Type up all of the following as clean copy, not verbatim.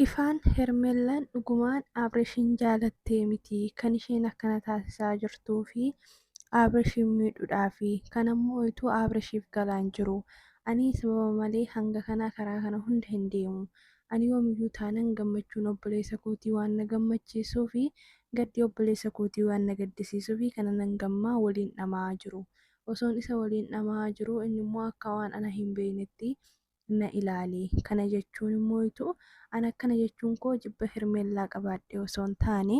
Ifaan Hermeellaan dhugumaan Abreeshin jaalattee miti kan isheen akkana taasisaa jirtuu fi Abreeshin miidhuudhaafi kanammoo ituu Abreeshiif galaan jiru. Ani sababa malee hanga kanaa karaa kana hunda hin deemu. Ani yoomiyyuu taanan gammachuun obboleessa kootii waan na gammachiisuu fi gaddi obboleessa kootii waan na gaddisiisuu fi kana nan gammaa waliin dhamaa jiru. Osoon isa waliin dhamaa jiru inni immoo akka waan ana hin beeknetti na ilaali. Kana jechuun immoo ituu ana akkana jechuun koo jibba Hermeellaa qabaadhee osoo hin taane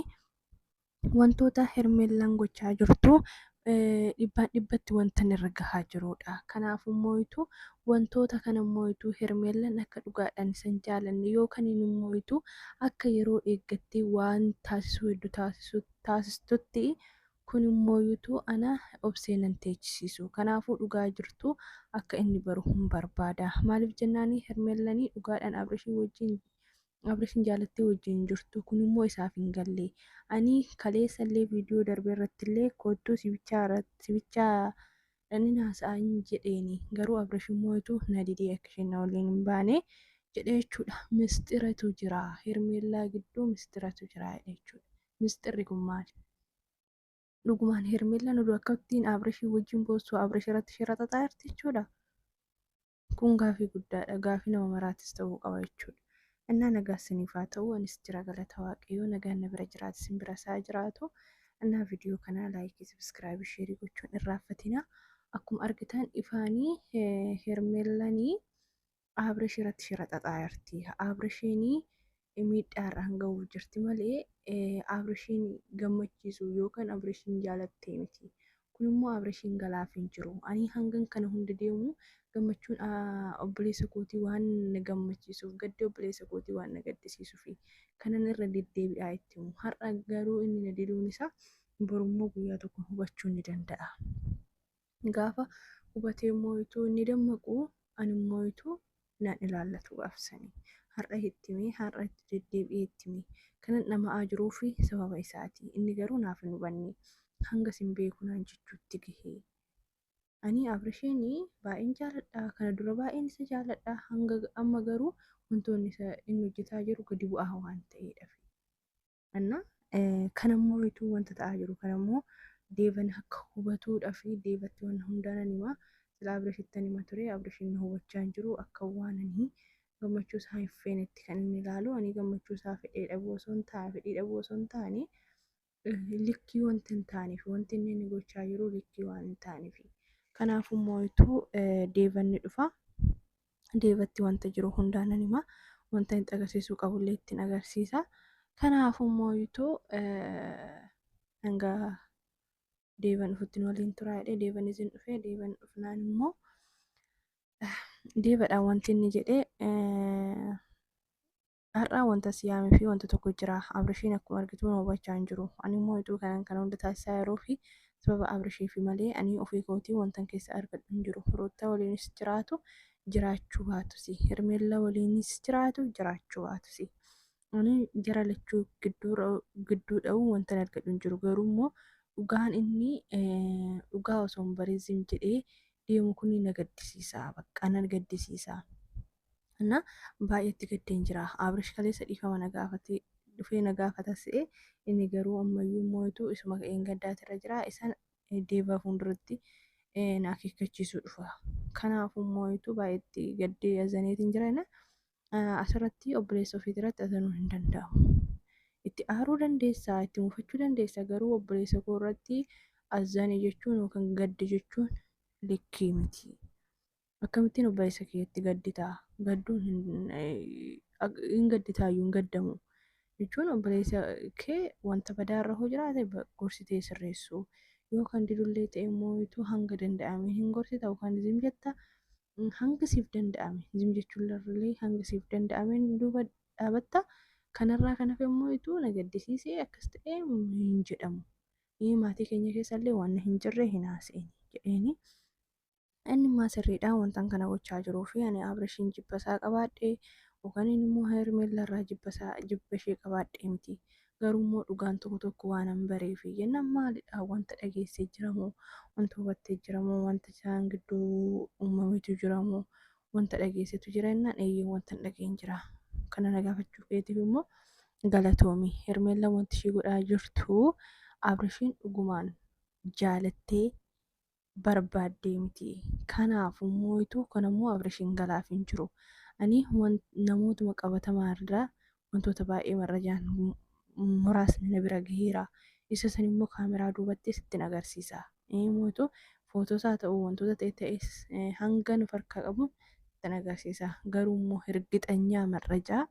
wantoota Hermeellaan gochaa jirtu dhibbaan dhibbatti wanta irra gahaa jirudha. Kanaafuu immoo wantoota kana immoo Hermeellaan akka dhugaadhaan isan jaalanne yookaan immoo akka yeroo eeggattee waan taasisuu hedduu taasistutti kun immoo ana obseenan teechisiisu. Kanaafuu dhugaa jirtu akka inni baru hin barbaada. Maaliif jennaanii Hermeellaanii dhugaadhaan Abreeshin jaalattee wajjin jirtu kun immoo isaaf hin galle. Ani kaleessa illee viidiyoo darbe irratti illee koodduu sibichaa dhanin haasa'an jedheeni garuu Abreeshin immoo na didee akka isheen na waliin hin baane jedhee jechuudha. Misxiratu jira Hermeellaa gidduu misxiratu jira jechuudha. Misxirri kun maali? Dhugumaan Hermeellaan oduu akkattiin Abreeshin wajjin boossu Abreesh irratti ishee xaxaa jirti jechuudha. Kun gaafii guddaadha. Gaafii nama maraatis ta'uu qaba jechuudha. Innaa nagaa isiniif haa ta'u anis jira galata waaqayyoo nagaan na bira jiraatu isin bira isaa jiraatu. Innaa viidiyoo kanaa laayikii sabiskiraayib sheerii gochuun irraanfatina. Akkuma argitan ifaanii Hermeellaanii Abreesh irratti ishee xaxaa jirti. Abreeshinii miidhaarraan ga'uuf jirti malee Abreeshin gammachiisu yookaan Abreeshin jaalattee miti. Kun immoo Abreeshin galaaf hin jiru. Ani hangan kana hunda deemu gammachuun obboleessa kootii waan na gammachiisuuf gaddi obboleessa kootii waan na gaddisiisuuf kanan irra deddeebi'aa itti himu. Har'a garuu inni na diduun isaa borummoo guyyaa tokko hubachuu ni danda'a. Gaafa hubatee immoo inni dammaqu ani immoo naan ilaallatu gaafsanii. Har'a itti himee har'a itti deddeebi'ee itti himee kanan dhama'aa jiruu fi sababa isaati. Inni garuu naaf hin hubanne hanga isin beeku naan jechuutti gahee. Ani Abreeshinii baay'een jaaladha. Kana dura baay'een isa jaaladha. Hanga amma garuu wantoonni inni hojjetaa jiru gadi bu'aa waan ta'eedhaaf. Kanammoo wanta ta'aa jiru kanammoo deevan akka hubatuudhaa fi deebatti waan hundaan himaa. Sila Abreeshitti hima ture. Abreeshin hubachaa hin jiru akka waan ani gammachuu isaa hin feenetti kan inni ilaalu. Ani gammachuu isaa fedhii dhabuu osoo hin taane likkii wanti hin taaneef wanti inni gochaa jiru likkii waan hin taaneef. Kanaafuu immoo deevanni dhufa. Deebatti wanta jiru hundaan himaa. Wanta hin agarsiisuu qabullee ittiin agarsiisa. Kanaafuu immoo hanga deevan dhufutti waliin turaa jedhee deevan isin dhufee deevan dhufnaan immoo deebadhaan wanti inni jedhee har'aa wanta siyaamee fi wanta tokko jira. Abreeshin akkuma argitu hubachaa hin jiru. Ani immoo kana hunda taasisaa yeroo fi sababa Abreeshii fi malee ani ofii kootii wantan keessa argadhu hin jiru. Firoottaa waliinis jiraatu jiraachuu baatus. Hermeellaa waliinis jiraatu jiraachuu baatus. Ani jara lachuu gidduu dha'uu wantan argadhu hin jiru. Garuu immoo dhugaan inni dhugaa osoo hin bareezin jedhee deemu kun na gaddisiisa. Bakka na gaddisiisa. Baay'eetti gaddeen jira. Abreesh kaleessa dhiifama na gaafatee dhufee na gaafata se'ee inni garuu ammayyuu immoo isuma ka'een gaddaatirra jira. Isaan deebaa fuulduratti na akeekkachiisuu dhufa. Kanaafuu immoo baay'eetti gaddee azaneetiin jira. Asirratti obboleessa ofiitirratti azanuu hin danda'amu. Itti aaruu dandeessaa, itti muufachuu dandeessaa garuu obboleessa koo irratti azanii jechuun yookaan gaddi jechuun likkii miti. Akkamittiin obboleessa keetti gadditaa? Gadduun hin gadditaayyuu hin gaddamu. Jechuun obboleessa kee wanta badaarra hoo jiraate gorsitee sirreessu. Yookaan didullee ta'e immoo hanga danda'ame hin gorsita yookaan zim jetta hanga siif danda'ame. Zim jechuun illee hanga siif danda'ame duuba dhaabatta. Kanarraa kan hafe immoo na gaddisiisee akkas ta'e hin jedhamu. Maatii keenya keessallee waan hin jirre hin haasa'in jedheeni. Inni maasirriidhaan wantan kana gochaa jiruu fi ani Abreeshin jibba isaa qabaadhee yookaan immoo Hermeellaa irraa jibba ishee qabaadhee miti. Garuu immoo dhugaan tokko waan hin bareef jennaan maalidha wanta dhageessee jiramoo wanta hubattee jiramoo wanta isaan gidduu uumametu jiramoo wanta dhageessetu jira jennaan eeyyee wanta hin dhageen jira. kana nagaafachuu keetiif immoo galatoomi. Hermeellaan wanti ishee godhaa jirtu Abrishiin dhugumaan jaalattee barbaaddee miti. Kanaaf immoo kanammoo Abrishiin galaaf hin jiru. Ani namootuma qabatamaa irraa wantoota baay'ee marrajaan muraasni na bira gaheera. Isa san immoo kaameraa duubatti sittin agarsiisa. Mootu footoos haa ta'u wantoota ta'es hanga nuuf harkaa qabu sittin agarsiisa. Garuu immoo hirgixanyaa marrajaa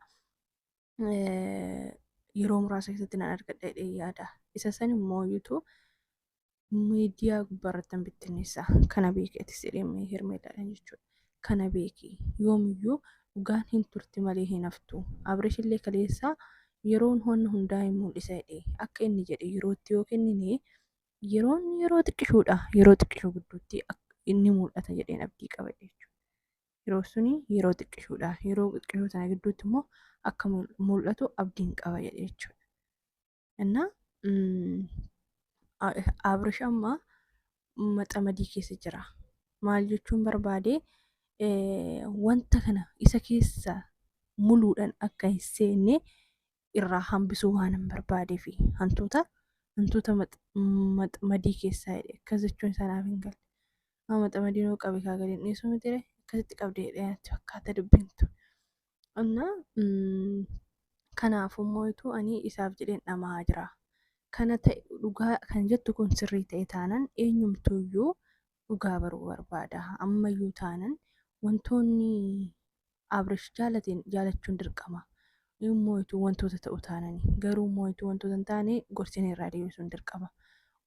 yeroo muraasa keessatti nan argadha jedhee yaada. Isa san immoo miidiyaa gubbaarratti bittinneessa. Kana beekeetis jedhee Hermeellaadhaan jechuudha. Kana beeki yoomiyyuu dhugaan hin turti malee hin haftu. Abrishillee kaleessaa yeroon hundaa hin mul'isa jedhee akka inni jedhe yerootti yoo kennine yeroo xiqqishuudha. Yeroo xiqqishuu gidduutti inni mul'ata jedheen abdii qaba jechuudha. Yeroo suni yeroo xiqqishuudha. Yeroo xiqqishuu sana gidduutti immoo akka mul'atu abdiin qaba jedhe jechuudha. Innaa Abrish amma maxamadii keessa jira. Maal jechuun barbaade wanta kana isa keessa muluudhaan akka hin seenne irraa hambisuu waan hin barbaadee fi hantuuta maxamadii keessaa jedhe akkas jechuun sanaaf hin galle. Maxamadii nuu qabe kaa gadi dhiisuu miti akkasitti qabdee dheeratti fakkaata dubbintu. Kanaaf immoo ani isaaf jedheen dhamaa jira. Kana ta'e dhugaa kan jettu kun sirrii ta'e taanan eenyumtuuyyuu dhugaa baruu barbaada. Ammayyuu taanan wantoonni Abrish jaalachuun dirqama. Immoo wantoota ta'u taanani garuu immoo wantoota hin taane gorsinee irraa deebisuun dirqama.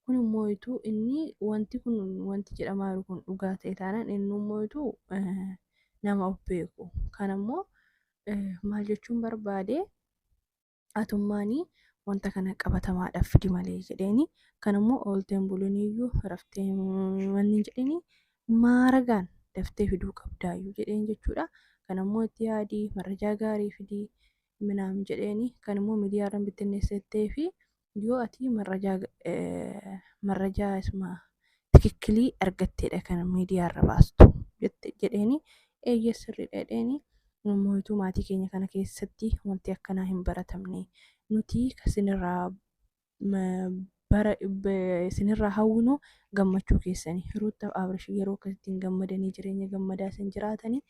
Kun immoo inni wanti kun wanti jedhamaa jiru kun dhugaa ta'e taanan inni immoo nama of beeku. Kanammoo maal jechuun barbaade atummaanii wanta kana qabatamaadhaaf fidi malee jedheeni kanammoo oolteen bulaniiyyuu raftee wanni jedheeni maaragaan daftee fiduu qabdaayyuu jedheen jechuudha. Kanammoo itti yaadii marrajaa gaarii fidii minaam jedheeni kanammoo miidiyaarran bittinneessitee fi yoo ati marrajaa isma tikikkilii argatteedha kan miidiyaarra baastu jedheeni eeyyee sirriidha jedheeni immoo maatii keenya kana keessatti wanti akkanaa hin baratamne. Nuti isinirraa hawwinu gammachuu keessanii Ruutaa Abrish yeroo akkasittiin gammadanii jireenya gammadaa isin jiraatanii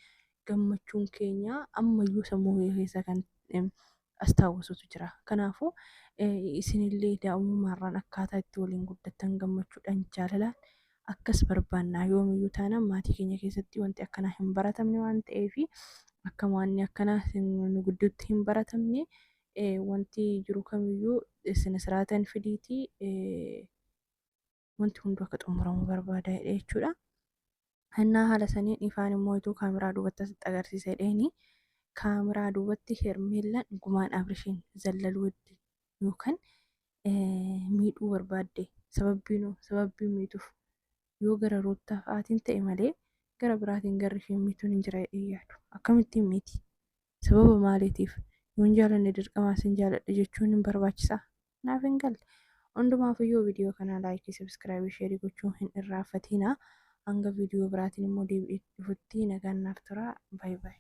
gammachuun keenya ammayyuu sammuu keessa kan astaawwasutu jira. Kanaafuu isinillee daa'imummaarraan akkaataa itti waliin guddattan gammachuudhaan jaalalaan akkas barbaannaa yoomiyyuu taanaan maatii keenya keessatti wanti akkanaa hin baratamne waan ta'eef akka waanni akkanaa nu gidduutti hin baratamne. Wanti jiru kamiyyuu isin siraatan fidiitii wanti hunduu akka xumuramu barbaada jechuudha. Hannaa haala saniin ifaan immoo kaameraa duubatti asitti agarsiisa jedheeni kaameraa duubatti Hermeellaan dhugumaan Abrishiin zallaluu yookaan miidhuu barbaadde sababbii miituuf yoo gara Ruutaa fa'aatiin ta'e malee gara biraatiin garri isheen miituun hin jira yaadu. Akkamittiin miti? Sababa maaliitiif? Yoon jaalanne dirqamaa sin jaaladha jechuun hin barbaachisaa. Naaf hin galle. Hundumaafiyyuu viidiyoo kana laayikii, sabskiraaybii, sheerii gochuun hin irraanfatinaa. Hanga viidiyoo biraatiin immoo deebi'ee dhufutti nagaan naaf turaa. Baay'ee.